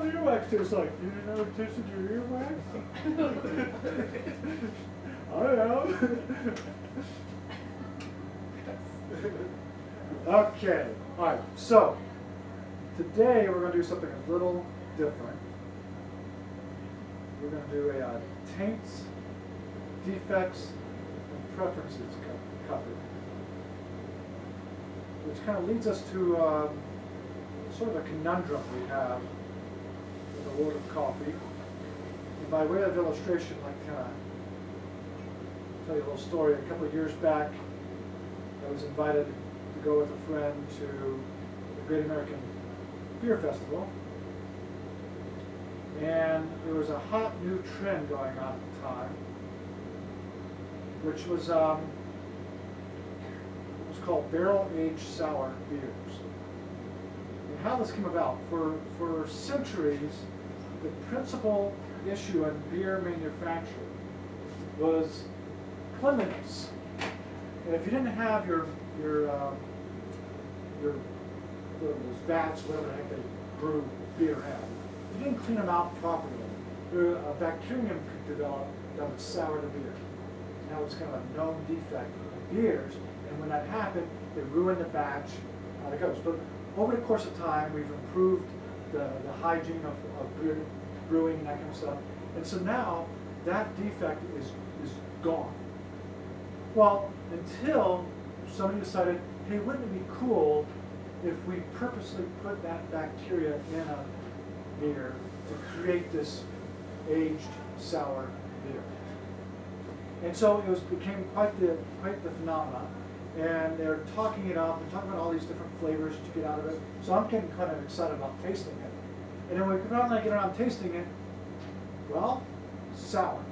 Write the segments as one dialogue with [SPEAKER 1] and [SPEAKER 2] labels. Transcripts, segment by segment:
[SPEAKER 1] does earwax taste like? You never tasted your earwax? I have. Okay, all right, so today we're going to do something a little different. We're going to do a taints, defects, and preferences cover, which kind of leads us to sort of a conundrum we have in the world of coffee. And by way of illustration, I'd like to kind of tell you a little story. A couple of years back, I was invited to go with a friend to the Great American Beer Festival. And there was a hot new trend going on at the time, which was called barrel-aged sour beers. And how this came about, for centuries, the principal issue in beer manufacture was cleanliness. And if you didn't have your those vats, whatever the heck they brew beer at, if you didn't clean them out properly, a bacterium could develop that would sour the beer. And that was kind of a known defect in beers. And when that happened, it ruined the batch, how it goes. But over the course of time, we've improved the hygiene of beer brewing and that kind of stuff. And so now that defect is gone. Well, until somebody decided, hey, wouldn't it be cool if we purposely put that bacteria in a beer to create this aged sour beer? And so it became quite the phenomenon. And they're talking it up and talking about all these different flavors that you get out of it. So I'm getting kind of excited about tasting it. And then when we finally get around tasting it, well, sour.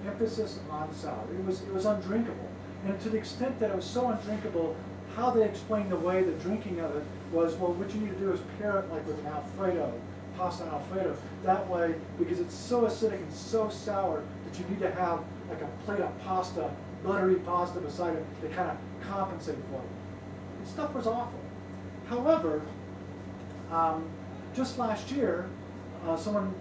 [SPEAKER 1] Emphasis on sour. It was undrinkable. And to the extent that it was so undrinkable, how they explained away the drinking of it was, well, what you need to do is pair it like with an Alfredo, pasta and Alfredo. That way, because it's so acidic and so sour that you need to have like a plate of pasta, buttery pasta beside it to kind of compensate for it. The stuff was awful. However, just last year, someone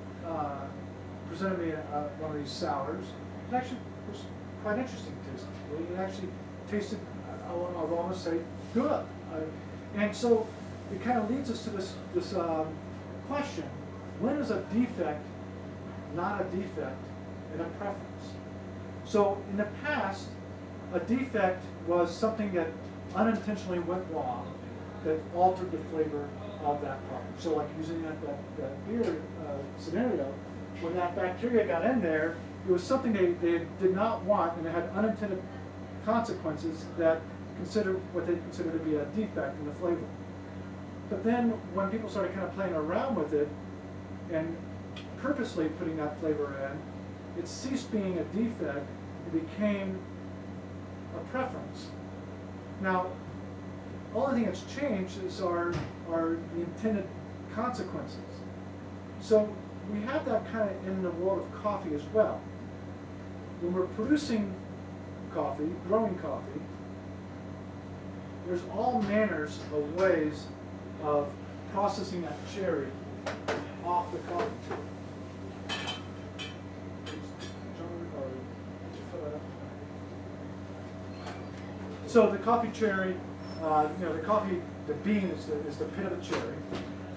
[SPEAKER 1] presented me one of these sours. It actually was quite interesting to taste. It actually tasted, I would almost say, good. And so it kind of leads us to this question: when is a defect not a defect and a preference? So in the past, a defect was something that unintentionally went wrong that altered the flavor of that product. So like using that beer scenario, when that bacteria got in there, it was something they did not want, and it had unintended consequences that what they considered to be a defect in the flavor. But then when people started kind of playing around with it and purposely putting that flavor in, it ceased being a defect. It became a preference. Now, the only thing that's changed is are the intended consequences. So we have that kind of in the world of coffee as well. When we're producing coffee, growing coffee, there's all manners of ways of processing that cherry off the coffee tree. So the coffee cherry, the bean is the pit of the cherry,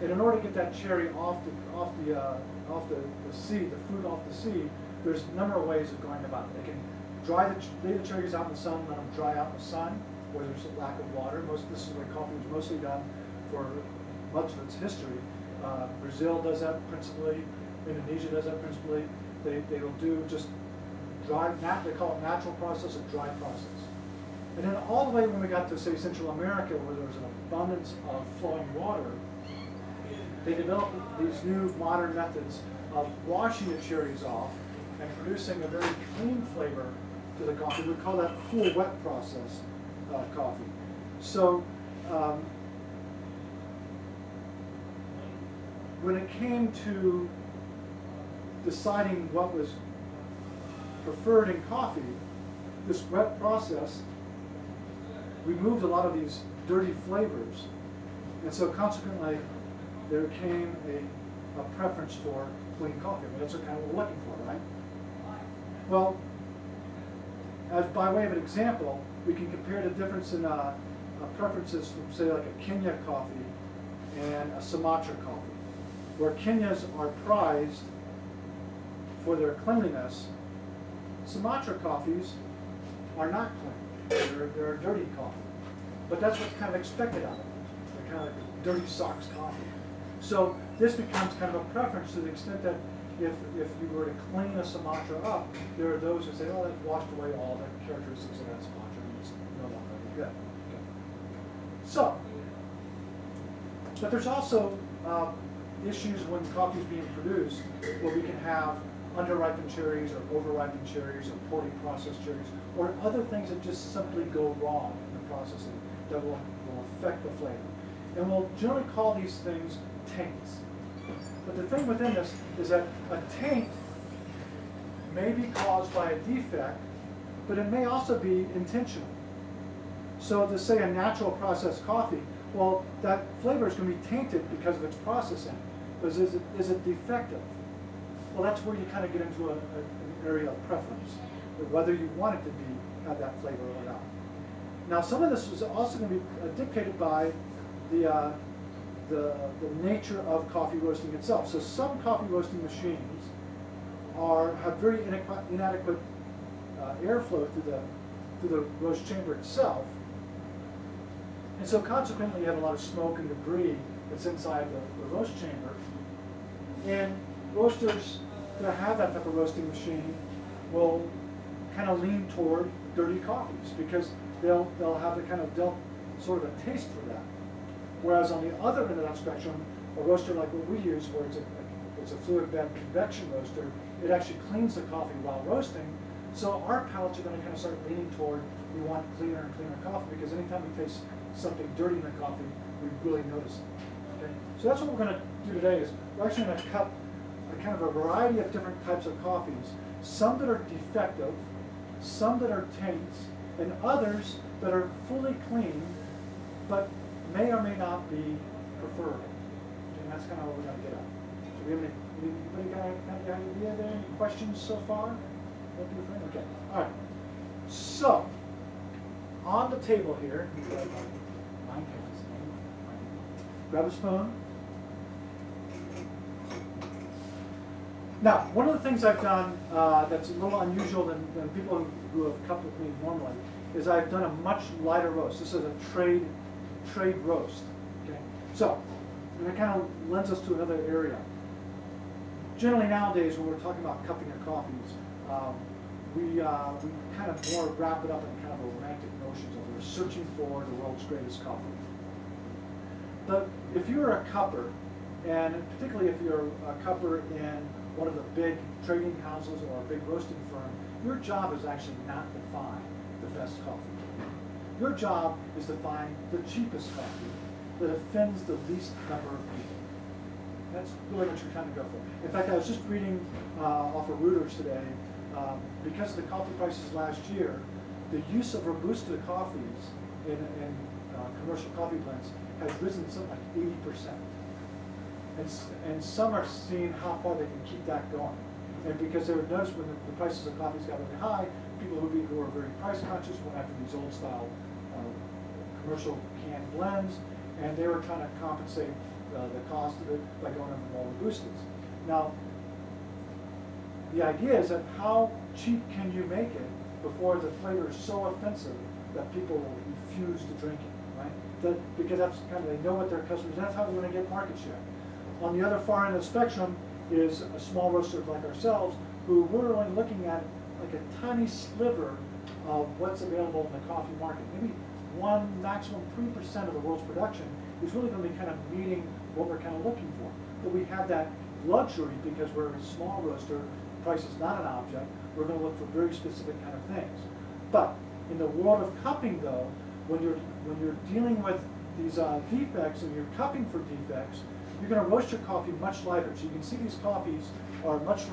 [SPEAKER 1] and in order to get that cherry off the seed, the fruit off the seed, there's a number of ways of going about it. They can lay the cherries out in the sun, let them dry out in the sun, where there's a lack of water. This is where coffee was mostly done for much of its history. Brazil does that principally. Indonesia does that principally. They will do just dry. They call it natural process, a dry process. And then all the way when we got to, say, Central America, where there was an abundance of flowing water, they developed these new modern methods of washing the cherries off and producing a very clean flavor to the coffee. We call that cool wet process coffee. So when it came to deciding what was preferred in coffee, this wet process removed a lot of these dirty flavors. And so consequently, there came a a preference for clean coffee. I mean, that's what kind of what we're looking for, right? Well, as by way of an example, we can compare the difference in preferences from, say, like a Kenya coffee and a Sumatra coffee, where Kenyas are prized for their cleanliness. Sumatra coffees are not clean. They're a dirty coffee. But that's what's kind of expected out of them. They're kind of like dirty socks coffee. So this becomes kind of a preference to the extent that if you were to clean a Sumatra up, there are those who say, oh, that's washed away all the characteristics of that Sumatra and it's no longer any good. Okay. So, but there's also issues when coffee is being produced where we can have under-ripened cherries or over-ripened cherries or poorly processed cherries or other things that just simply go wrong in the processing that will affect the flavor. And we'll generally call these things taints. But the thing within this is that a taint may be caused by a defect, but it may also be intentional. So to say a natural processed coffee, well, that flavor is going to be tainted because of its processing. But is it defective? Well, that's where you kind of get into an area of preference, whether you want it to have that flavor or not. Now, some of this is also going to be dictated by the nature of coffee roasting itself. So some coffee roasting machines have very inadequate airflow through the roast chamber itself, and so consequently you have a lot of smoke and debris that's inside the roast chamber. And roasters that have that type of roasting machine will kind of lean toward dirty coffees because they'll sort of a taste for that. Whereas on the other end of that spectrum, a roaster like what we use, where it's a fluid bed convection roaster, it actually cleans the coffee while roasting. So our palates are going to kind of start leaning toward we want cleaner and cleaner coffee because anytime we taste something dirty in the coffee, we really notice it. Okay? So that's what we're going to do today is we're actually going to cup a kind of a variety of different types of coffees, some that are defective, some that are taints, and others that are fully clean, but may or may not be preferred. And that's kind of what we're going to get at. So we have anybody got any idea there? Any questions so far? Okay. All right. So on the table here, grab a spoon. Now, one of the things I've done that's a little unusual than people who have cupped with me normally is I've done a much lighter roast. This is a trade roast. Okay, so and it kind of lends us to another area. Generally nowadays, when we're talking about cupping our coffees, we kind of more wrap it up in kind of a romantic notions of we're searching for the world's greatest coffee. But if you're a cupper, and particularly if you're a cupper in one of the big trading houses or a big roasting firm, your job is actually not to find the best coffee. Your job is to find the cheapest coffee that offends the least number of people. That's really what you're trying to go for. In fact, I was just reading off of Reuters today, because of the coffee prices last year, the use of Robusta coffees in commercial coffee blends has risen something like 80%. And some are seeing how far they can keep that going. And because they were noticed when the prices of coffees got really high, people who are very price conscious went after these old style commercial canned blends, and they were trying to compensate the cost of it by going into more Robustas. Now, the idea is that how cheap can you make it before the flavor is so offensive that people will refuse to drink it, right? Because that's kind of, they know what their customers, that's how they're going to get market share. On the other far end of the spectrum is a small roaster like ourselves, who we're only looking at like a tiny sliver of what's available in the coffee market. Maybe 1, maximum 3% of the world's production is really going to be kind of meeting what we're kind of looking for. But we have that luxury because we're a small roaster, price is not an object, we're going to look for very specific kind of things. But in the world of cupping though, when you're dealing with these defects and you're cupping for defects, you're going to roast your coffee much lighter. So you can see these coffees are much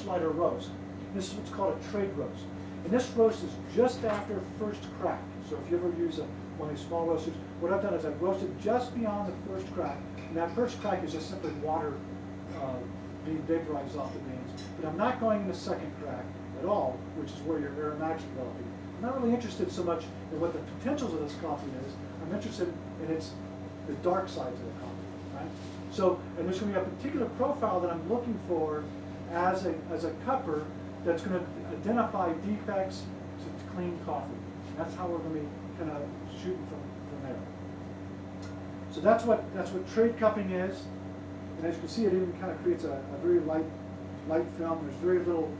[SPEAKER 1] lighter roast. This is what's called a trade roast. And this roast is just after first crack. So if you ever use one of these small roasters, what I've done is I've roasted just beyond the first crack. And that first crack is just simply water being vaporized off the beans. But I'm not going into second crack at all, which is where your aromatics developing. I'm not really interested so much in what the potentials of this coffee is. I'm interested in the dark sides of the coffee, right? So, and there's going to be a particular profile that I'm looking for as a cupper that's going to identify defects to clean coffee. And that's how we're going to be kind of shooting from there. So that's what trade cupping is. And as you can see, it even kind of creates a very light film. There's very little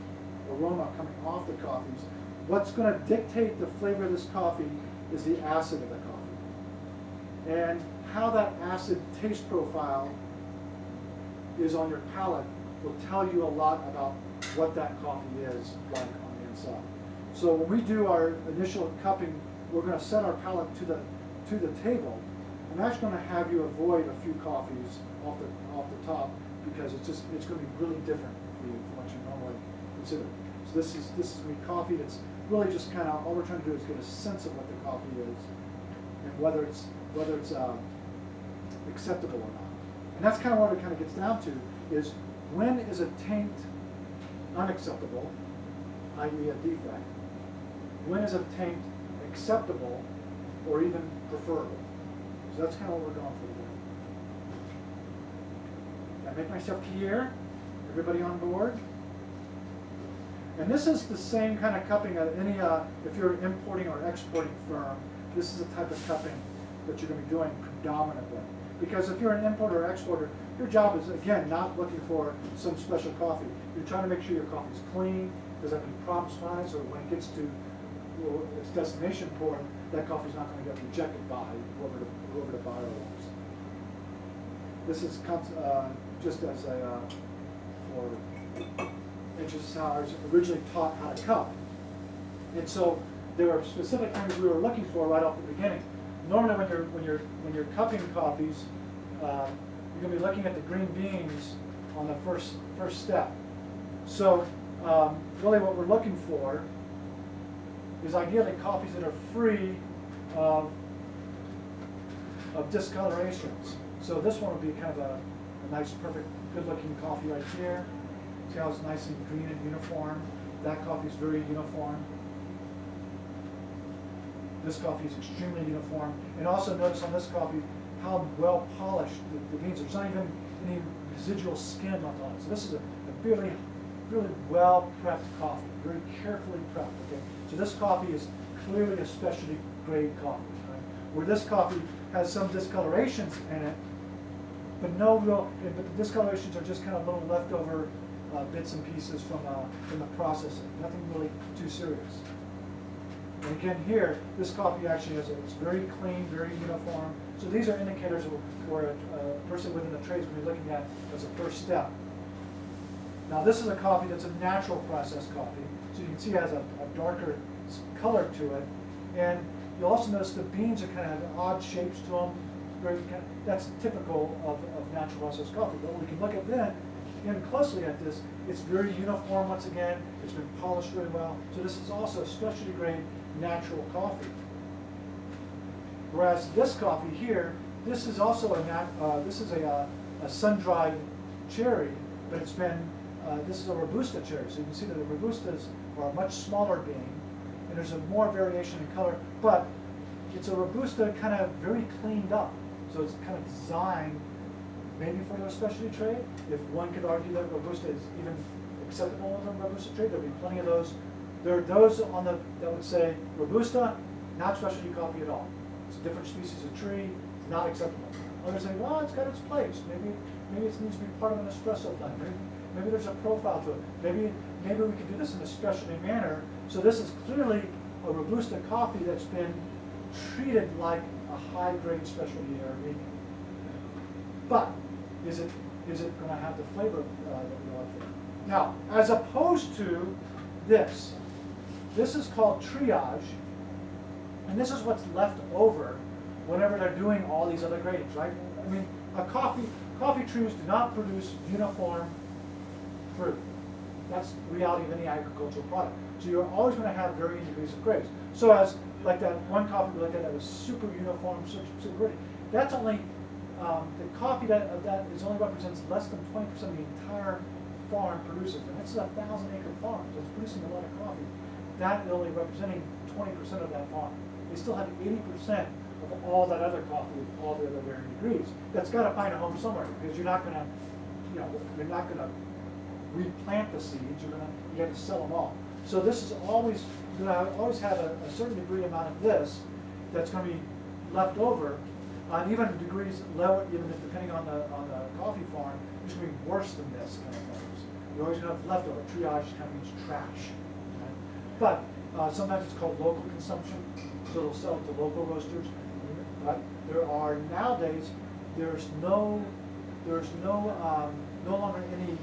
[SPEAKER 1] aroma coming off the coffees. What's going to dictate the flavor of this coffee is the acid of the coffee. And how that acid taste profile is on your palate will tell you a lot about what that coffee is like on the inside. So when we do our initial cupping, we're going to set our palate to the table. I'm actually going to have you avoid a few coffees off the top because it's going to be really different for you from what you normally consider. So this is going to be coffee that's really just kind of, all we're trying to do is get a sense of what the coffee is and whether it's acceptable or not. And that's kind of what it kind of gets down to is when is a taint unacceptable, i.e. a defect? When is a taint acceptable or even preferable? So that's kind of what we're going for today. Did I make myself clear? Everybody on board? And this is the same kind of cupping at any, if you're an importing or exporting firm, this is the type of cupping that you're going to be doing predominantly. Because if you're an importer or exporter, your job is, again, not looking for some special coffee. You're trying to make sure your coffee is clean, doesn't have any problems on it, so when it gets to its destination port, that coffee is not going to get rejected by whoever the buyer was. This is just as a, for interest how I was originally taught how to cup. And so there were specific things we were looking for right off the beginning. Normally when you're cupping coffees, you're going to be looking at the green beans on the first step. So really what we're looking for is ideally coffees that are free of discolorations. So this one would be kind of a nice, perfect, good-looking coffee right here. See how it's nice and green and uniform? That coffee is very uniform. This coffee is extremely uniform. And also notice on this coffee how well polished the beans are. There's not even any residual skin left on it. So this is a really, really well prepped coffee, very carefully prepped. Okay? So this coffee is clearly a specialty grade coffee. Right? Where this coffee has some discolorations in it, but but the discolorations are just kind of little leftover bits and pieces from the processing. Nothing really too serious. And again here, this coffee actually it's very clean, very uniform. So these are indicators where a person within the trade is going to be looking at as a first step. Now this is a coffee that's a natural processed coffee. So you can see it has a darker color to it. And you'll also notice the beans are kind of have odd shapes to them. That's typical of natural processed coffee. But we can look at then, closely at this, it's very uniform once again. It's been polished really well. So this is also a specialty grade natural coffee. Whereas this coffee here, this is also a sun-dried cherry, but it's been this is a Robusta cherry. So you can see that the Robustas are a much smaller bean, and there's a more variation in color, but it's a Robusta kind of very cleaned up. So it's kind of designed maybe for the specialty trade. If one could argue that Robusta is even acceptable in the Robusta trade, there'll be plenty of those. There are those that would say Robusta, not specialty coffee at all. It's a different species of tree, it's not acceptable. Others say, well, it's got its place. Maybe it needs to be part of an espresso blend. Maybe there's a profile to it. Maybe we could do this in a specialty manner. So this is clearly a Robusta coffee that's been treated like a high-grade specialty Arabica. But is it going to have the flavor that we like here? Now, as opposed to this is called triage, and this is what's left over whenever they're doing all these other gradings, right? I mean, coffee trees do not produce uniform fruit. That's the reality of any agricultural product. So you're always going to have varying degrees of grades. So as like that one coffee we looked at that was super uniform, super pretty. That's only the coffee that is only represents less than 20% of the entire farm produces, and this is a 1,000-acre farm, so it's producing a lot of coffee. That is only representing 20% of that farm. They still have 80% of all that other coffee, with all the other varying degrees. That's got to find a home somewhere, because you're not going to, you're not going to replant the seeds. You have to sell them all. So this is always going to always have a certain degree amount of this that's going to be left over, and even degrees lower, even depending on the coffee farm, it's going to be worse than this kind of things. You're always going to have leftover. Triage kind of means trash. Right? But sometimes it's called local consumption, so it'll sell to local roasters. But there are nowadays there's no longer any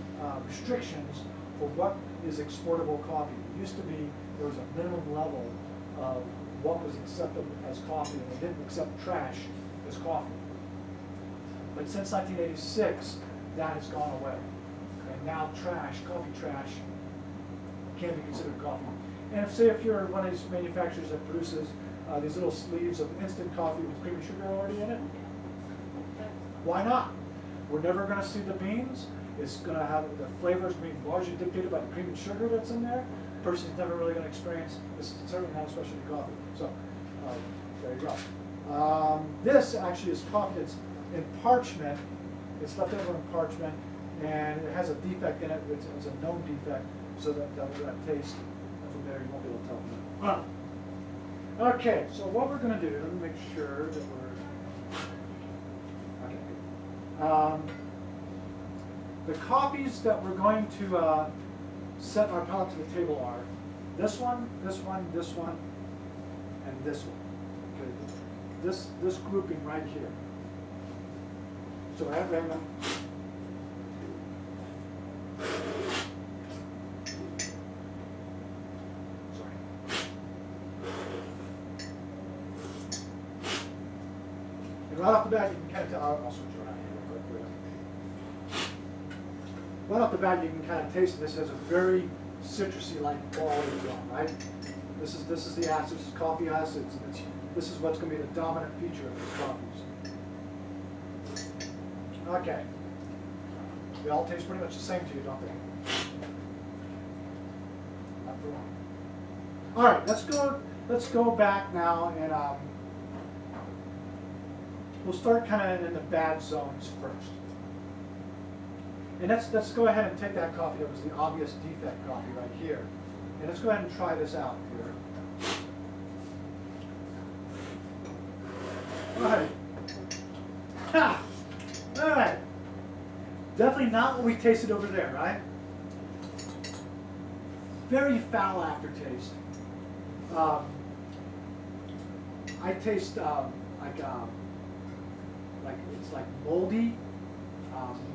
[SPEAKER 1] restrictions for what is exportable coffee. It used to be there was a minimum level of what was accepted as coffee, and they didn't accept trash as coffee. But since 1986, that has gone away. And now coffee trash, can be considered coffee. And if you're one of these manufacturers that produces these little sleeves of instant coffee with cream and sugar already in it, why not? We're never going to see the beans. It's going to have the flavors being largely dictated by the cream and sugar that's in there. The person's never really going to experience. This is certainly not a specialty coffee. So there you go. This actually is coffee that's in parchment. It's left over in parchment, and it has a defect in it. It's a known defect, so that taste from there you won't be able to tell. Okay, so what we're going to do, let me make sure that we're, okay. The coffees that we're going to set our palate to the table are this one, this one, this one, and this one. Okay, this grouping right here. So at random. Right off the bat, you can kind of tell. I'll switch around here real quick. Right off the bat, you can kind of taste this has a very citrusy-like quality to it, right? This is the acid. This is coffee acid. This is what's going to be the dominant feature of these coffees. Okay. They all taste pretty much the same to you, don't they? Not for long. All right. Let's go back now and. We'll start kind of in the bad zones first. And let's go ahead and take that coffee that was the obvious defect coffee right here. And let's go ahead and try this out here. All right. Ha! All right. Definitely not what we tasted over there, right? Very foul aftertaste. I taste it's like moldy,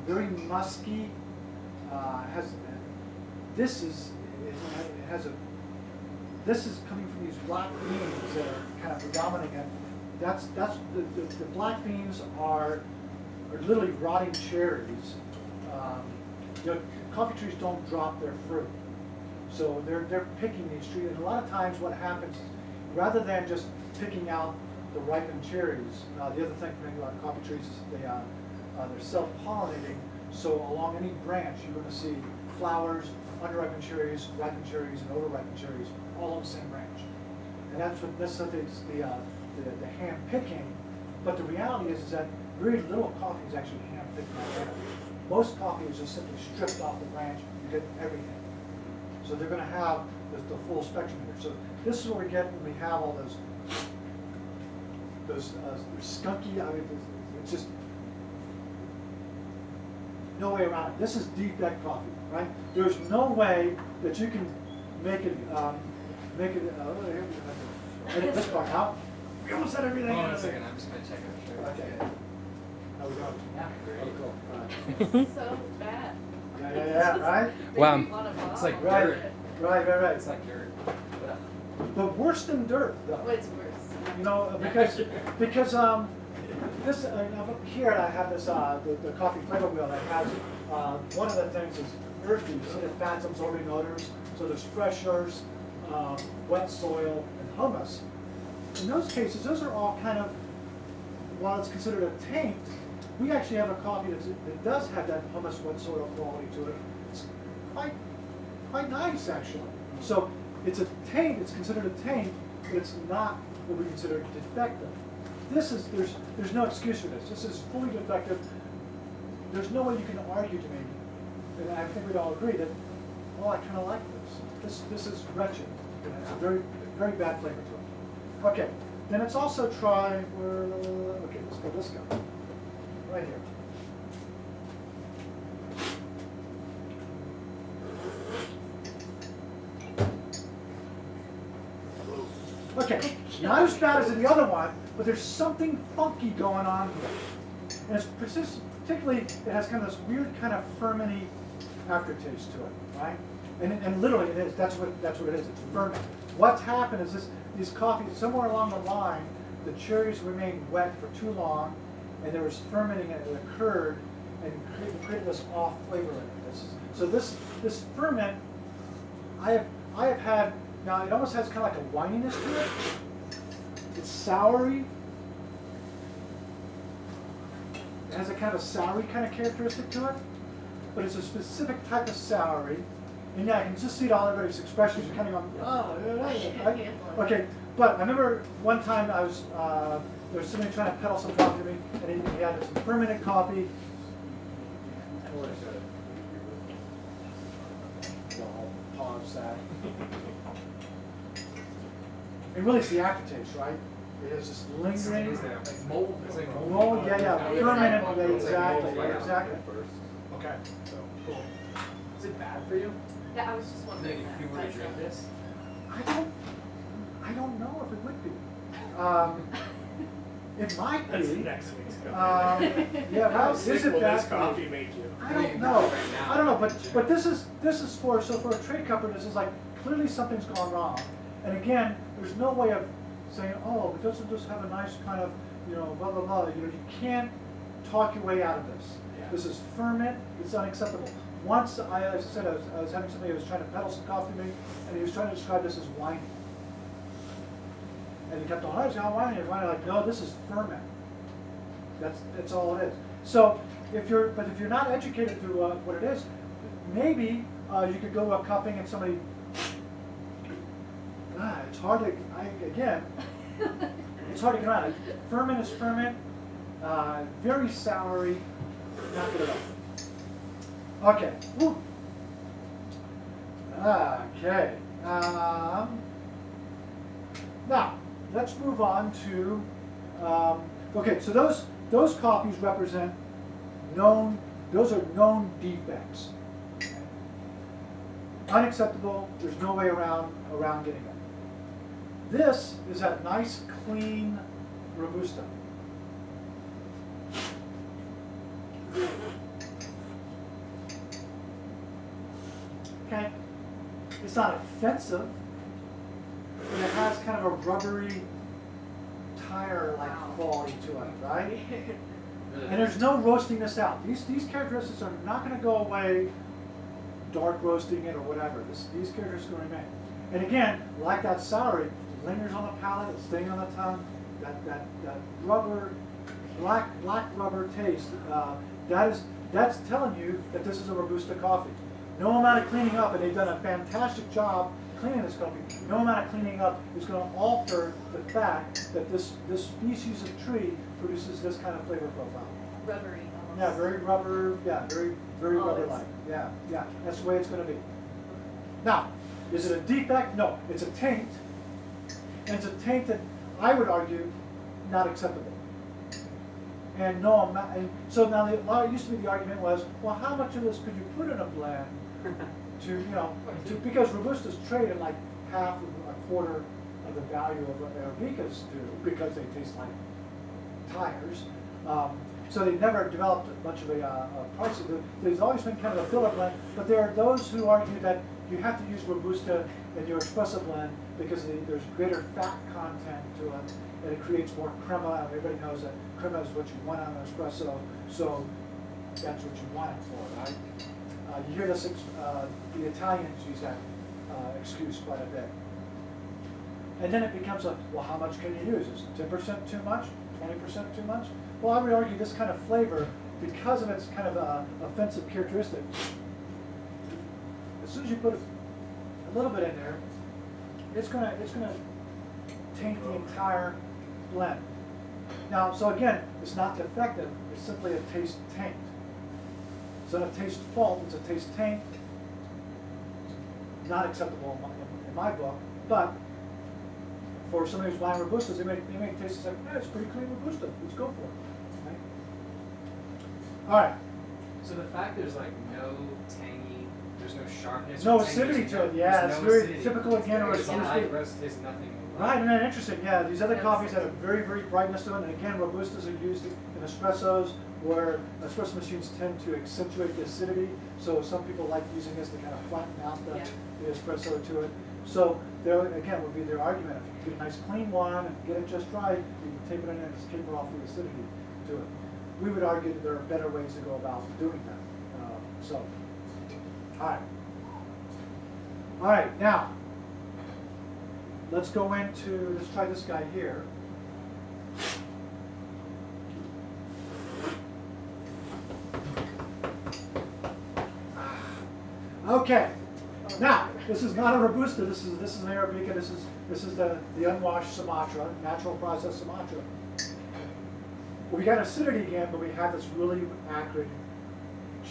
[SPEAKER 1] very musky. This is coming from these black beans that are kind of predominant, and that's the black beans are literally rotting cherries. Coffee trees don't drop their fruit, so they're picking these trees. And a lot of times, what happens, rather than just picking out the ripened cherries. The other thing about coffee trees is they're self-pollinating, so along any branch you're going to see flowers, underripened cherries, ripened cherries, and overripened cherries all on the same branch. And that's what necessitates the hand picking. But the reality is that very little coffee is actually hand picked by hand. Most coffee is just simply stripped off the branch. You get everything. So they're going to have the full spectrum here. So this is what we get when we have all those skunky, it's just no way around it. This is defect coffee, right? There's no way that you can make it, edit this part out. We almost said everything.
[SPEAKER 2] Hold on a second, I'm just going to check it.
[SPEAKER 1] Okay. How we going?
[SPEAKER 2] Yeah, great.
[SPEAKER 1] Oh, cool. All right.
[SPEAKER 3] So bad.
[SPEAKER 1] Yeah, right?
[SPEAKER 2] Wow. It's like dirt.
[SPEAKER 1] Right.
[SPEAKER 2] It's like dirt.
[SPEAKER 1] But worse than dirt, though.
[SPEAKER 3] What's worse?
[SPEAKER 1] Because this up here I have this the coffee flavor wheel that has one of the things is earthy. You see the fats absorbing odors. So there's fresh earth, wet soil, and humus. In those cases, those are all kind of, while it's considered a taint, we actually have a coffee that does have that hummus what sort of quality to it. It's quite nice actually. So it's a taint, it's considered a taint, but it's not what we consider defective. There's no excuse for this. This is fully defective. There's no way you can argue to me, and I think we'd all agree that, well, I kind of like this. This is wretched. It has a very, very bad flavor to it. Okay, then let's also try, okay, let's go this guy, right here. Okay, not as bad as the other one, but there's something funky going on here. And it's particularly, it has kind of this weird kind of fermenty aftertaste to it, right? And literally it is, that's what it is, it's ferment. What's happened is these coffees, somewhere along the line, the cherries remained wet for too long, and there was fermenting that occurred and created this off flavor in it. So this ferment, I have had, now it almost has kind of like a wininess to it. It's soury. It has a kind of soury kind of characteristic to it, but it's a specific type of soury. And yeah, I can just see it all everybody's expressions. You're kind of going, oh, yeah, right? Okay. But I remember one time there was somebody trying to peddle some coffee to me, and he had some fermented coffee. Where is it? I'll pause that. And really, it's the aftertaste, right? It is just lingering.
[SPEAKER 3] Is that like mold? Is it mold?
[SPEAKER 1] Mold, yeah, fermented,
[SPEAKER 2] mold.
[SPEAKER 1] exactly,
[SPEAKER 3] Yeah.
[SPEAKER 1] exactly.
[SPEAKER 3] Okay. So cool. Is it bad for you?
[SPEAKER 2] Yeah, I was just
[SPEAKER 3] Like
[SPEAKER 2] wondering
[SPEAKER 3] if you were to drink this?
[SPEAKER 1] I don't know if it would be. It might
[SPEAKER 3] That's
[SPEAKER 1] be.
[SPEAKER 3] next week's coffee.
[SPEAKER 1] Yeah,
[SPEAKER 3] How
[SPEAKER 1] right.
[SPEAKER 3] sick
[SPEAKER 1] Is it
[SPEAKER 3] will this
[SPEAKER 1] bad?
[SPEAKER 3] coffee make you?
[SPEAKER 1] I don't know. I don't know, but this is for a trade company. This is like clearly something's gone wrong. And again, there's no way of saying, oh, it doesn't just have a nice kind of, blah blah blah. You can't talk your way out of this.
[SPEAKER 3] Yeah.
[SPEAKER 1] This is ferment. It's unacceptable. Once, as I said, I was having somebody who was trying to peddle some coffee to me, and he was trying to describe this as wine. And he kept on, oh, it's not wine. And finally, like, no, this is ferment. That's all it is. So, if you're not educated to what it is, maybe you could go cupping and somebody. It's hard to it's hard to get around it. Ferment is ferment. Very soury. Not good at all. Okay. Woo. Okay. Now, let's move on to, okay, so those coffees represent those are known defects. Okay? Unacceptable, there's no way around getting it. This is a nice, clean Robusta. Okay, it's not offensive, but it has kind of a rubbery, tire-like quality to it, right? And there's no roasting this out. These characteristics are not going to go away, dark roasting it or whatever. These characteristics are going to remain. And again, like that soury, it lingers on the palate, it's staying on the tongue. That rubber, black rubber taste. That's telling you that this is a Robusta coffee. No amount of cleaning up, and they've done a fantastic job cleaning this coffee. No amount of cleaning up is going to alter the fact that this species of tree produces this kind of flavor profile.
[SPEAKER 2] Rubbery almost.
[SPEAKER 1] Yeah, very rubber. Yeah, very
[SPEAKER 2] Olives.
[SPEAKER 1] rubber-like. Yeah, that's the way it's going to be. Now, is it a defect? No, it's a taint, and it's a taint that I would argue not acceptable. And no, and so now it used to be the argument was, well, how much of this could you put in a blend because Robustas trade at like half or a quarter of the value of what Arabicas do because they taste like tires. So they never developed much of a price. There's always been kind of a filler blend, but there are those who argue that you have to use Robusta in your espresso blend because there's greater fat content to it, and it creates more crema. And everybody knows that crema is what you want on an espresso, so that's what you want it for, right? You hear this, the Italians use that excuse quite a bit. And then it becomes well, how much can you use? Is 10% too much? 20% too much? Well, I would argue this kind of flavor, because of its kind of offensive characteristic, as soon as you put a little bit in there, it's gonna taint the entire blend. Now, so again, it's not defective, it's simply a taste taint. It's not a taste fault, it's a taste taint. Not acceptable in my book, but for somebody who's buying Robustas, they may taste like, hey, it's pretty clean Robusta, let's go for it. Right? All right.
[SPEAKER 3] So the fact there's like no tangy, there's no sharpness.
[SPEAKER 1] No
[SPEAKER 3] or
[SPEAKER 1] acidity
[SPEAKER 3] tanginess,
[SPEAKER 1] to it,
[SPEAKER 3] there's
[SPEAKER 1] yeah,
[SPEAKER 3] no
[SPEAKER 1] it's very
[SPEAKER 3] acidity.
[SPEAKER 1] typical again of
[SPEAKER 3] It's a
[SPEAKER 1] Robusta.
[SPEAKER 3] light roast, tastes nothing.
[SPEAKER 1] Right, and then interesting, yeah, these other coffees had a very, very brightness to it, and again, Robustas are used in espressos, where espresso machines tend to accentuate the acidity, so some people like using this to kind of flatten out the espresso to it. So there, again, would be their argument, if you get a nice clean one and get it just right, you can tape it in and just taper off the acidity to it. We would argue that there are better ways to go about doing that. All right, now, let's go into, let's try this guy here. Okay, now, this is not a Robusta, this is an Arabica, this is the unwashed Sumatra, natural processed Sumatra. Well, we got acidity again, but we have this really acrid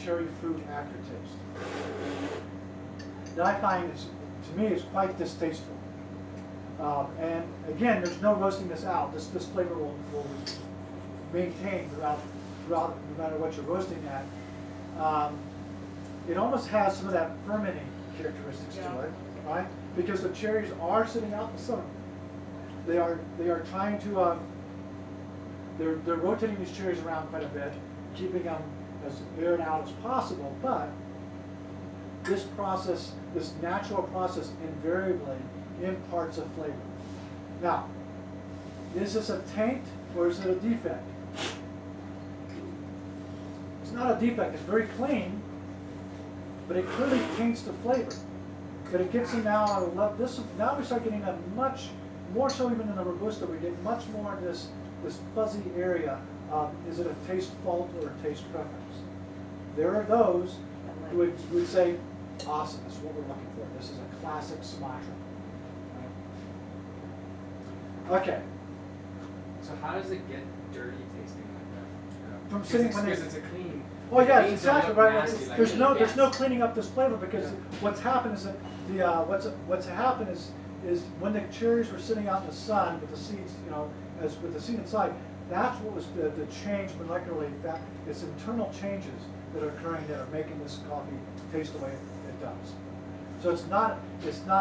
[SPEAKER 1] cherry fruit aftertaste. That I find is, to me, is quite distasteful. And again, there's no roasting this out. This flavor will maintain throughout, no matter what you're roasting at. It almost has some of that fermenting characteristics to it, right? Because the cherries are sitting out in the sun. They are trying to, they're rotating these cherries around quite a bit, keeping them as aired out as possible, but this process, this natural process invariably imparts a flavor. Now, is this a taint or is it a defect? It's not a defect, it's very clean, but it clearly taints the flavor. But it gets in now, now we start getting a much, more so even in the Robusta, we get much more of this fuzzy area of, is it a taste fault or a taste preference? There are those who would say, awesome, this is what we're looking for. This is a classic Sumatra. Right? Okay.
[SPEAKER 3] So how does it get dirty tasting like that?
[SPEAKER 1] From sitting when
[SPEAKER 3] because it's a clean.
[SPEAKER 1] Oh yeah,
[SPEAKER 3] beans
[SPEAKER 1] exactly
[SPEAKER 3] don't look
[SPEAKER 1] right.
[SPEAKER 3] nasty like
[SPEAKER 1] There's
[SPEAKER 3] in
[SPEAKER 1] no
[SPEAKER 3] advance.
[SPEAKER 1] cleaning up this flavor because
[SPEAKER 3] Yeah.
[SPEAKER 1] what's happened is that what's happened is when the cherries were sitting out in the sun with the seeds, as with the seed inside, that's what was the change molecularly. That it's internal changes that are occurring that are making this coffee taste the way it does. So it's not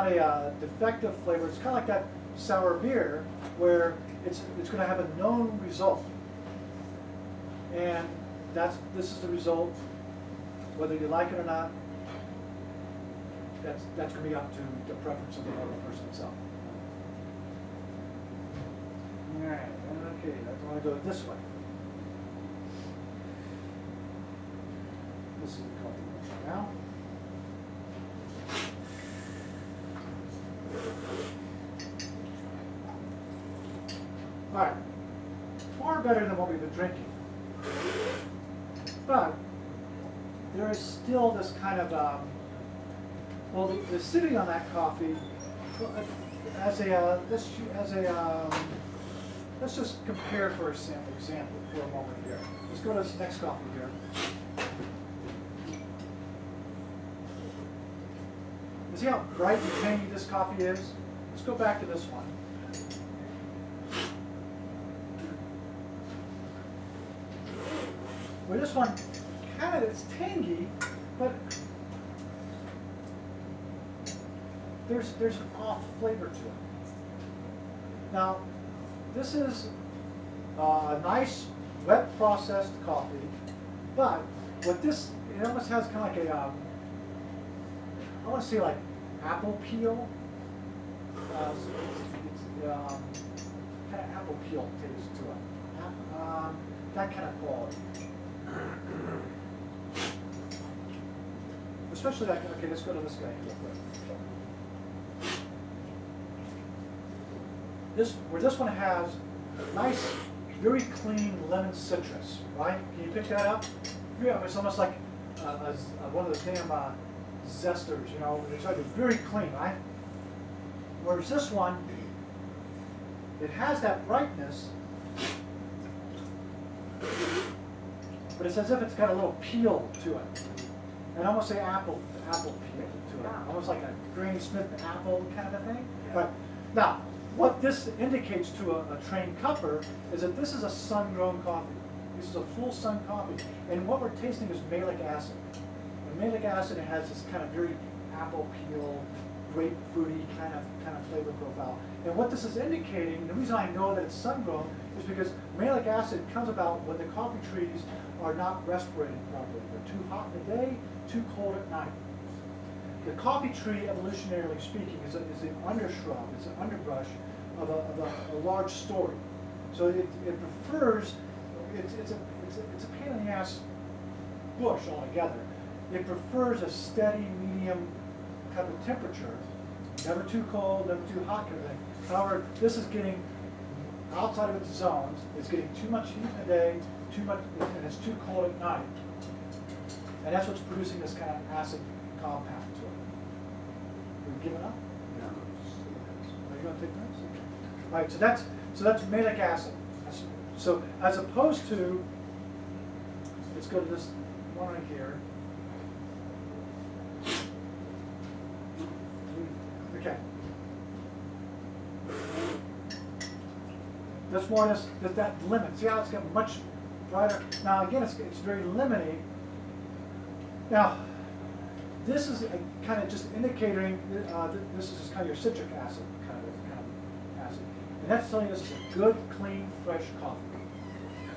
[SPEAKER 1] a defective flavor. It's kind of like that sour beer where it's going to have a known result, and this is the result, whether you like it or not. That's going to be up to the preference of the other person itself. All right, okay, I want to go this way. This is the coffee mixer now. All right, far better than what we've been drinking. But there is still this kind of, well, the acidity on that coffee, let's just compare for example for a moment here. Let's go to this next coffee here. You see how bright and tangy this coffee is? Let's go back to this one. Where this one kind of is tangy, but there's an off flavor to it. Now, this is a nice wet processed coffee, but what this, it almost has kind of like a, I want to say like apple peel. It's kind of apple peel taste to it. That kind of quality. Especially that, okay, let's go to this guy real quick. Where this one has nice, very clean lemon citrus, right? Can you pick that up? Yeah, it's almost like one of those damn zesters, you know, it's like very clean, right? Whereas this one, it has that brightness, but it's as if it's got a little peel to it. And almost say apple peel to it.
[SPEAKER 4] Wow.
[SPEAKER 1] Almost like a Granny Smith apple kind of a thing. But now, what this indicates to a trained cupper is that this is a sun-grown coffee. This is a full sun coffee. And what we're tasting is malic acid. And malic acid has this kind of very apple peel, grapefruity kind of flavor profile. And what this is indicating, and the reason I know that it's sun-grown, is because malic acid comes about when the coffee trees are not respirating properly. They're too hot in the day, too cold at night. The coffee tree, evolutionarily speaking, is an undershrub, it's an underbrush of a large story. So it prefers, it's a pain in the ass bush altogether. It prefers a steady, medium type of temperature, never too cold, never too hot kind of thing. However, this is getting outside of its zones. It's getting too much heat in the day, too much, and it's too cold at night. And that's what's producing this kind of acid compound to it. We've given up?
[SPEAKER 5] No.
[SPEAKER 1] Are you going to take notes? Okay. All right, so that's malic acid. So as opposed to, let's go to this one right here. Okay. This one is that lemon. See how it's got much brighter. Now again, it's very lemony. Now, this is kind of just indicating this is just kind of your citric acid kind of acid, and that's telling us it's a good, clean, fresh coffee.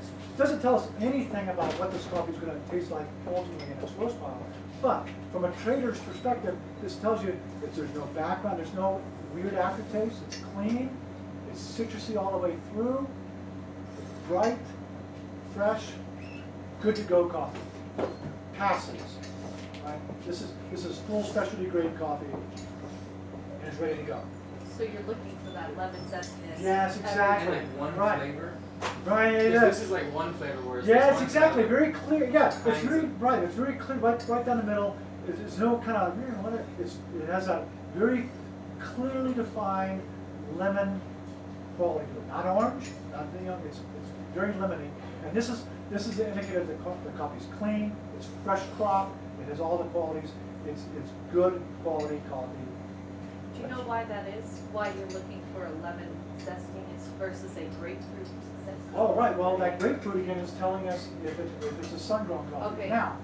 [SPEAKER 1] It doesn't tell us anything about what this coffee is going to taste like ultimately in its roast pile, but from a trader's perspective, this tells you that there's no background, there's no weird aftertaste. It's clean, it's citrusy all the way through, it's bright, fresh, good to go coffee. Passes. Right? This is full specialty grade coffee, and it's ready to go.
[SPEAKER 4] So you're looking for that lemon zestiness.
[SPEAKER 1] Yes, exactly.
[SPEAKER 3] And like one
[SPEAKER 1] Right.
[SPEAKER 3] flavor.
[SPEAKER 1] Right, it
[SPEAKER 3] Because
[SPEAKER 1] is.
[SPEAKER 3] this is like one flavor, whereas
[SPEAKER 1] Yeah,
[SPEAKER 3] this
[SPEAKER 1] it's
[SPEAKER 3] one's
[SPEAKER 1] exactly
[SPEAKER 3] like
[SPEAKER 1] very clear. Yeah, it's
[SPEAKER 3] kinds
[SPEAKER 1] very
[SPEAKER 3] of-
[SPEAKER 1] right. It's very clear, right down the middle. There's no kind of it has a very clearly defined lemon quality to it. Not orange, not it's very lemony. And this is the indicator that the coffee's clean. It's fresh crop. It has all the qualities. It's good quality coffee.
[SPEAKER 4] Do you know why that is? Why you're looking for a lemon zestiness versus a grapefruit zestiness?
[SPEAKER 1] Oh, right. Well, that grapefruit again is telling us if it's a sun-grown coffee.
[SPEAKER 4] Okay.
[SPEAKER 1] Now,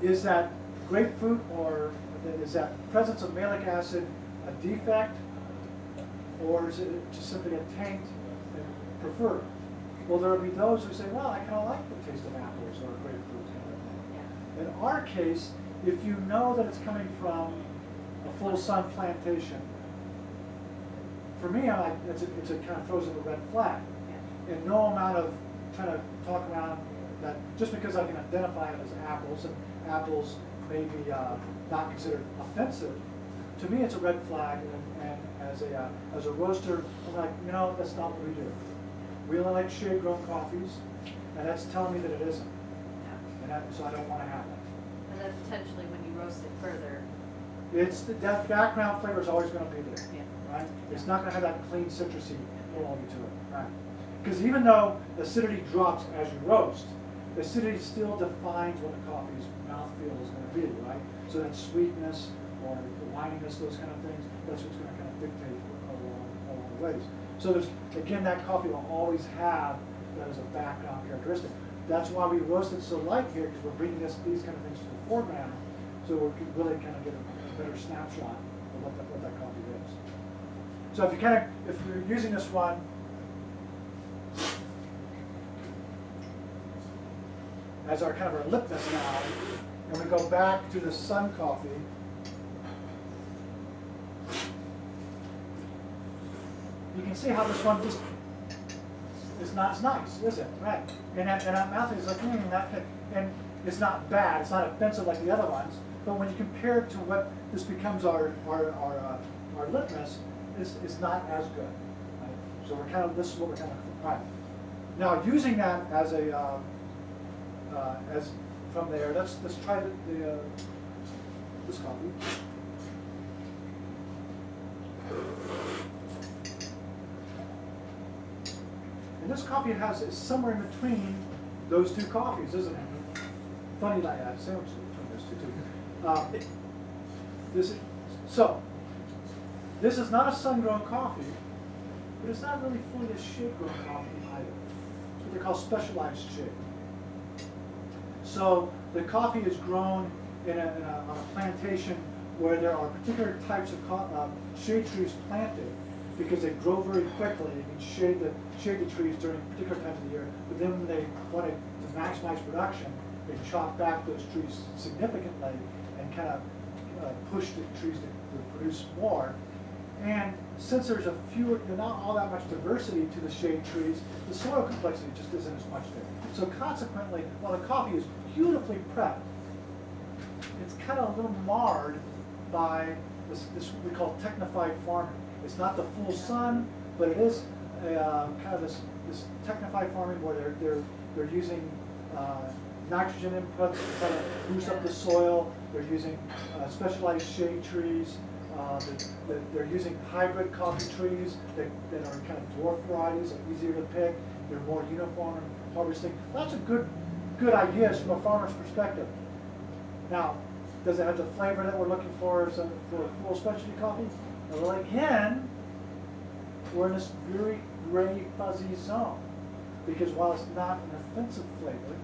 [SPEAKER 1] is that grapefruit or is that presence of malic acid a defect, or is it just simply a taint and preferred? Well, there will be those who say, well, I kind of like the taste of apples or grapefruit kind of thing.
[SPEAKER 4] Yeah.
[SPEAKER 1] In our case, if you know that it's coming from a full sun plantation, for me, I'm like, it kind of throws up a red flag.
[SPEAKER 4] Yeah.
[SPEAKER 1] And no amount of trying to talk around that, just because I can identify it as apples, and apples may be not considered offensive, to me it's a red flag, and as a roaster, I'm like, that's not what we do. We only like shade-grown coffees, and that's telling me that it isn't.
[SPEAKER 4] Yeah.
[SPEAKER 1] So I don't want to have it.
[SPEAKER 4] And then potentially when you roast it further.
[SPEAKER 1] That background flavor is always going to be there,
[SPEAKER 4] Yeah.
[SPEAKER 1] right? It's not going to have that clean citrusy quality to it, right? Because even though acidity drops as you roast, the acidity still defines what the coffee's mouthfeel is going to be, right? So that sweetness or the wininess, those kind of things, that's what's going to kind of dictate along the ways. So there's, again, that coffee will always have that as a background characteristic. That's why we roast it so light here, because we're bringing these kind of things to the foreground, so we can really kind of get a better snapshot of what that coffee is. So if you're using this one, as our kind of our litmus now, and we go back to the sun coffee, you can see how this one just is not as nice, is it? Right. And that mouth is like, and it's not bad, it's not offensive like the other ones, but when you compare it to what this becomes our litmus, it's not as good. Right? So this is what we're kind of, all right. Now, using that as as from there, let's try this coffee. And this coffee is somewhere in between those two coffees, isn't it? Funny like that, sandwich between those two too. This is not a sun-grown coffee, but it's not really fully a shade-grown coffee either. It's what they call specialized shade. So the coffee is grown on a plantation where there are particular types of shade trees planted because they grow very quickly and can shade the trees during particular times of the year. But then when they want to maximize production, they chop back those trees significantly and kind of push the trees to produce more. And since there's not all that much diversity to the shade trees, the soil complexity just isn't as much there. So consequently, while the coffee is beautifully prepped, it's kind of a little marred by this what we call technified farming. It's not the full sun, but it is kind of this technified farming where they're using nitrogen inputs to kind of boost up the soil. They're using specialized shade trees. They're using hybrid coffee trees that are kind of dwarf varieties, are easier to pick. They're more uniform in harvesting. Lots of good ideas from a farmer's perspective. Now, does it have the flavor that we're looking for for a full specialty coffee? Well, again, we're in this very gray, fuzzy zone. Because while it's not an offensive flavor,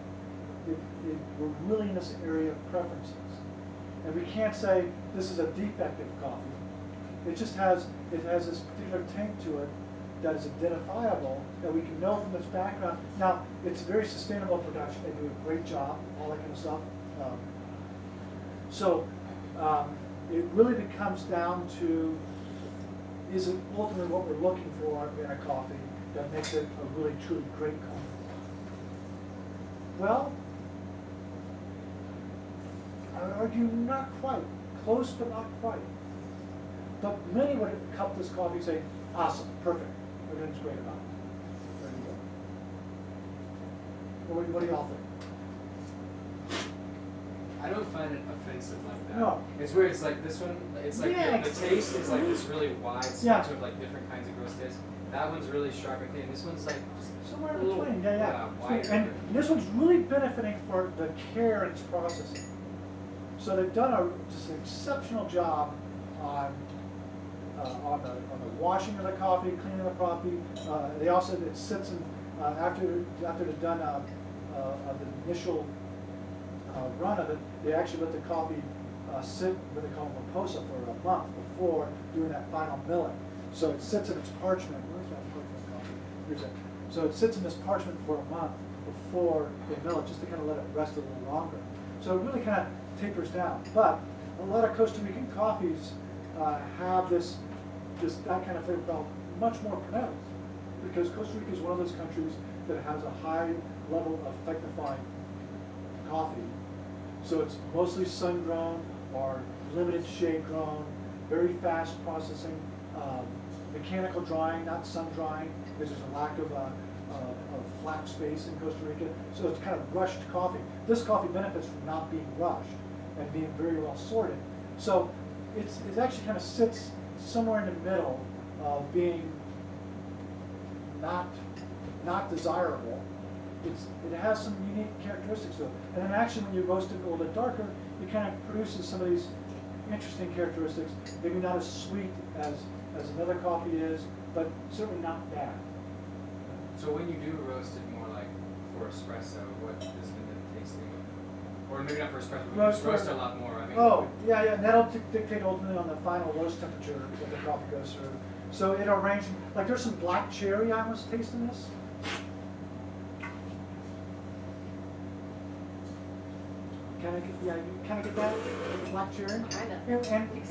[SPEAKER 1] we're really in this area of preferences. And we can't say this is a defective coffee. It just has this particular taint to it that is identifiable, that we can know from its background. Now, it's very sustainable production. They do a great job, all that kind of stuff. It really becomes down to, is it ultimately what we're looking for in a coffee that makes it a really, truly great coffee? Well, I would argue not quite. Close, but not quite. But many would cup this coffee and say, awesome, perfect, everything's great about it. There you go. What do y'all think?
[SPEAKER 3] I don't find it offensive like that.
[SPEAKER 1] No.
[SPEAKER 3] It's weird. It's like this one. It's like
[SPEAKER 1] Yeah,
[SPEAKER 3] the taste is like this really wide
[SPEAKER 1] Yeah.
[SPEAKER 3] spectrum of like different kinds of gross taste. That one's really sharp, okay, and this one's like just
[SPEAKER 1] Somewhere
[SPEAKER 3] a
[SPEAKER 1] in
[SPEAKER 3] little,
[SPEAKER 1] between, yeah.
[SPEAKER 3] wider.
[SPEAKER 1] And this one's really benefiting for the care in its processing. So they've done just an exceptional job on the washing of the coffee, cleaning the coffee. They also, it sits in, after they've done the initial run of it, they actually let the coffee sit what they call reposa for a month before doing that final milling. So it sits in its parchment. Where's that parchment coffee? Here's it. So it sits in this parchment for a month before they mill it, just to kind of let it rest a little longer. So it really kind of tapers down. But a lot of Costa Rican coffees have that kind of flavor profile much more pronounced, because Costa Rica is one of those countries that has a high level of technified coffee. So it's mostly sun-grown or limited shade-grown, very fast processing, mechanical drying, not sun-drying, because there's a lack of flat space in Costa Rica. So it's kind of rushed coffee. This coffee benefits from not being rushed and being very well sorted. So it actually kind of sits somewhere in the middle of being not desirable. It has some unique characteristics to it. And then actually when you roast it a little bit darker, it kind of produces some of these interesting characteristics. Maybe not as sweet as another coffee is, but certainly not bad.
[SPEAKER 3] So when you do roast it more like for espresso, what is the tasting of it? Or maybe not for espresso, but you just roast it a lot more. I mean,
[SPEAKER 1] yeah, and that'll dictate ultimately on the final roast temperature what the coffee goes through. So it'll range, like there's some black cherry I was tasting this. You kind of get that, black cherry?
[SPEAKER 4] Kinda.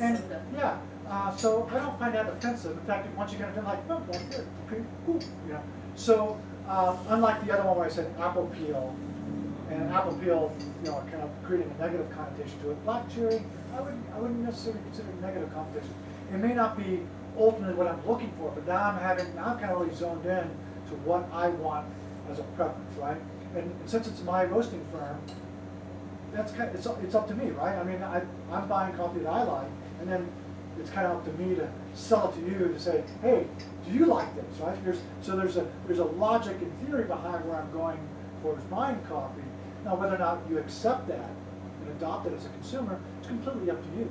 [SPEAKER 1] And yeah, so I don't find that offensive. In fact, once you kind of like, oh, that's good, okay, cool, you know. So unlike the other one where I said apple peel, and apple peel, kind of creating a negative connotation to it. Black cherry, I wouldn't necessarily consider a negative connotation. It may not be ultimately what I'm looking for, but now I'm kind of really zoned in to what I want as a preference, right? And since it's my roasting firm, that's kind of, it's up to me, right? I mean, I'm buying coffee that I like, and then it's kind of up to me to sell it to you to say, hey, do you like this, right? There's a logic and theory behind where I'm going towards buying coffee. Now, whether or not you accept that and adopt it as a consumer, it's completely up to you.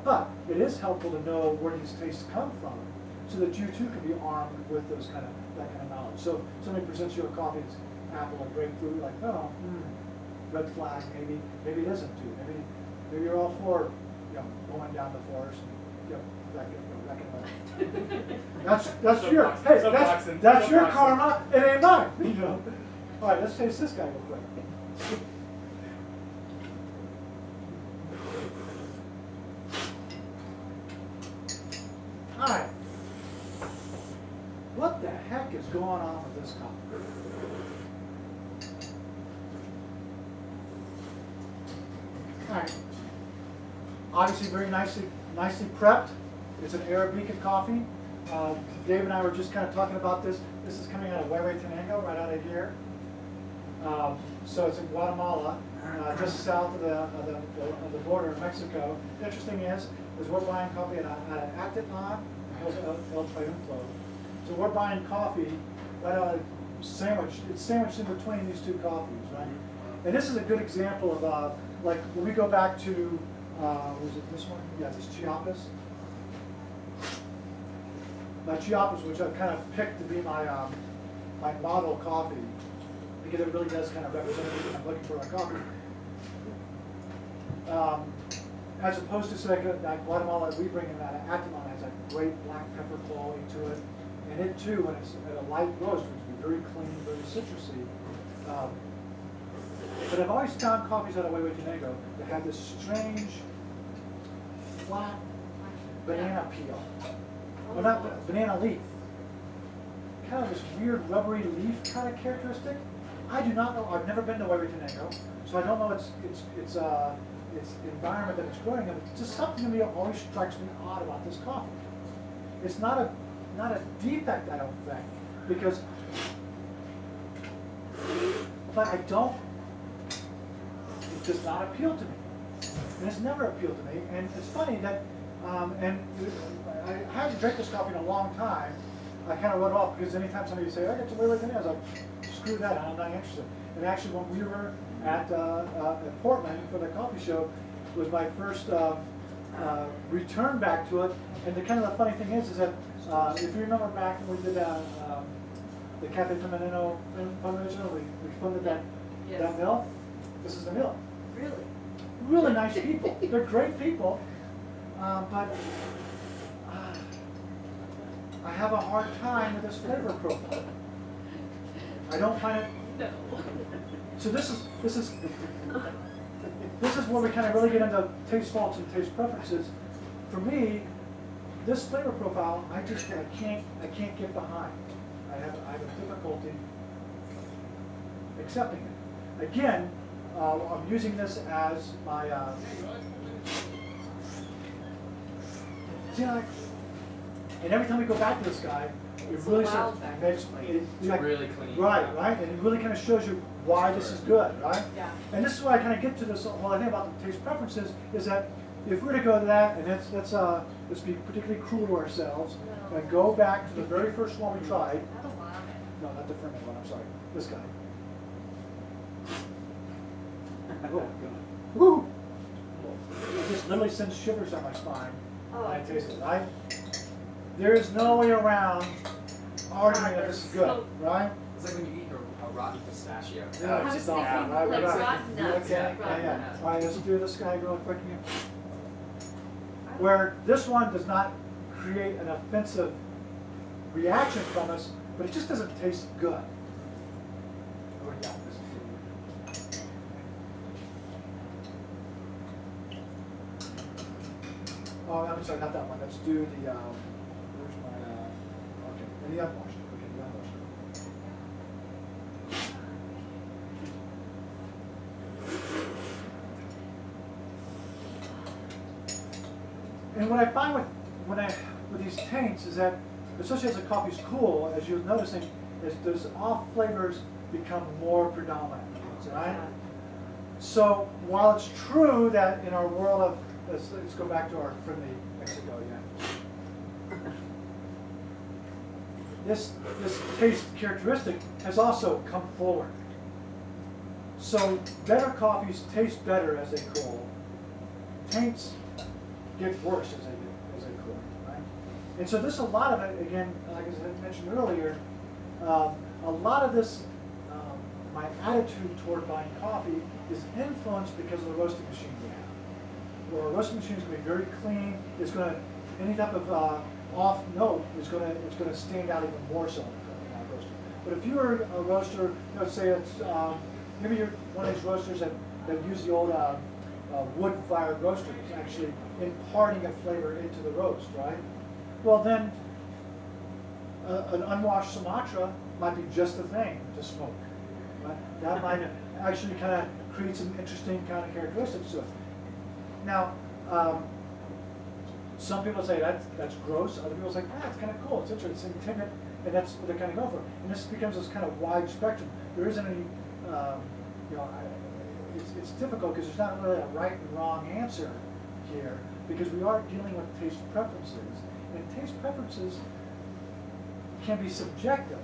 [SPEAKER 1] But it is helpful to know where these tastes come from, so that you too can be armed with that kind of knowledge. So if somebody presents you a coffee that's apple or grapefruit, you're like, oh, red flag, maybe it isn't too. Maybe you're all for, going down the forest and back in that's your that's your karma. It ain't mine. All right, let's taste this guy real quick. All right. What the heck is going on with this coffee? All right. Obviously, very nicely prepped. It's an Arabica coffee. Dave and I were just kind of talking about this. This is coming out of Huehuetenango, right out of here. So it's in Guatemala, just south of the border of Mexico. Interesting is we're buying coffee at Actitlan, El Triunfo. So we're buying coffee right out of sandwiched. It's sandwiched in between these two coffees, right? And this is a good example of like when we go back to was it this one? Yeah, this Chiapas. My Chiapas, which I've kind of picked to be my my model coffee, because it really does kind of represent everything I'm looking for in a coffee. As opposed to say that Guatemala we bring in that Actimon has a great black pepper quality to it, and it too, when it's at a light roast, which is very clean, very citrusy. But I've always found coffees out of Huehuetenango that have this strange, flat banana peel. Well, not banana leaf. Kind of this weird rubbery leaf kind of characteristic. I do not know. I've never been to Huehuetenango, so I don't know its environment that it's growing in. It's just something to me that always strikes me odd about this coffee. It's not a defect, I don't think, because, but I don't. It does not appeal to me, and it's never appealed to me. And it's funny that, and I haven't drank this coffee in a long time. I kind of wrote it off because anytime somebody say, "I got to Huehuetenango," I was like, "Screw that! I'm not interested." And actually, when we were at Portland for the coffee show, was my first return back to it. And the kind of the funny thing is that if you remember back when we did the Cafe Femenino, we funded that mill. This is the mill.
[SPEAKER 4] Really?
[SPEAKER 1] Really nice people. They're great people, but I have a hard time with this flavor profile. I don't find it.
[SPEAKER 4] No.
[SPEAKER 1] So this is where we kind of really get into taste faults and taste preferences. For me, this flavor profile, I can't get behind. I have a difficulty accepting it. Again, I'm using this as my. And every time we go back to this guy, it really makes it
[SPEAKER 3] really clean.
[SPEAKER 1] Right, and it really kind of shows you why this is good, right?
[SPEAKER 4] Yeah.
[SPEAKER 1] And this is why I kind of get to this whole idea about the taste preferences is that if we were to go to that, and let's be particularly cruel to ourselves, and go back to the very first one we tried.
[SPEAKER 4] I don't want it.
[SPEAKER 1] No, not the fermented one. I'm sorry. This guy. Oh God. Woo! It just literally sends shivers down my spine when I taste it. There is no way around arguing that this is good, right?
[SPEAKER 3] It's like when you eat a rotten pistachio.
[SPEAKER 1] Yeah,
[SPEAKER 4] I was
[SPEAKER 1] it's
[SPEAKER 4] thinking
[SPEAKER 1] not,
[SPEAKER 4] like
[SPEAKER 1] right.
[SPEAKER 4] rotten nuts.
[SPEAKER 1] Okay,
[SPEAKER 4] Rotten
[SPEAKER 1] yeah.
[SPEAKER 4] nuts.
[SPEAKER 1] All right, let's do this guy real quick again. Where this one does not create an offensive reaction from us, but it just doesn't taste good. Oh, yeah, this is good. Oh, I'm sorry, not that one. Let's do the, where's my, okay, the unwashed. Okay, the unwashed. And what I find with with these taints is that, especially as the coffee's cool, as you're noticing, is those off flavors become more predominant, right? So while it's true that in our world of, let's go back to our friendly Mexico again. This taste characteristic has also come forward. So better coffees taste better as they cool. Taints get worse as they cool, right? And so this, a lot of it, again, like as I mentioned earlier, a lot of this, my attitude toward buying coffee is influenced because of the roasting machine we have. Where a roasting machine is going to be very clean. It's going to, any type of off note is going to, it's going to stand out even more so in a roaster. But if you are a roaster, let's say it's, maybe you're one of these roasters that use the old wood-fired roasters, actually imparting a flavor into the roast, right? Well then, an unwashed Sumatra might be just the thing to smoke. Right? That might actually kind of create some interesting kind of characteristics to it. Now, some people say that's gross. Other people say, it's kind of cool. It's interesting, it's timid, and that's what they're kind of going for. And this becomes this kind of wide spectrum. There isn't any, it's difficult because there's not really a right and wrong answer here because we are dealing with taste preferences, and taste preferences can be subjective.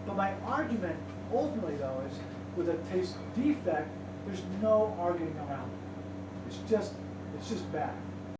[SPEAKER 1] But my argument ultimately though is with a taste defect, there's no arguing around it. It's just bad.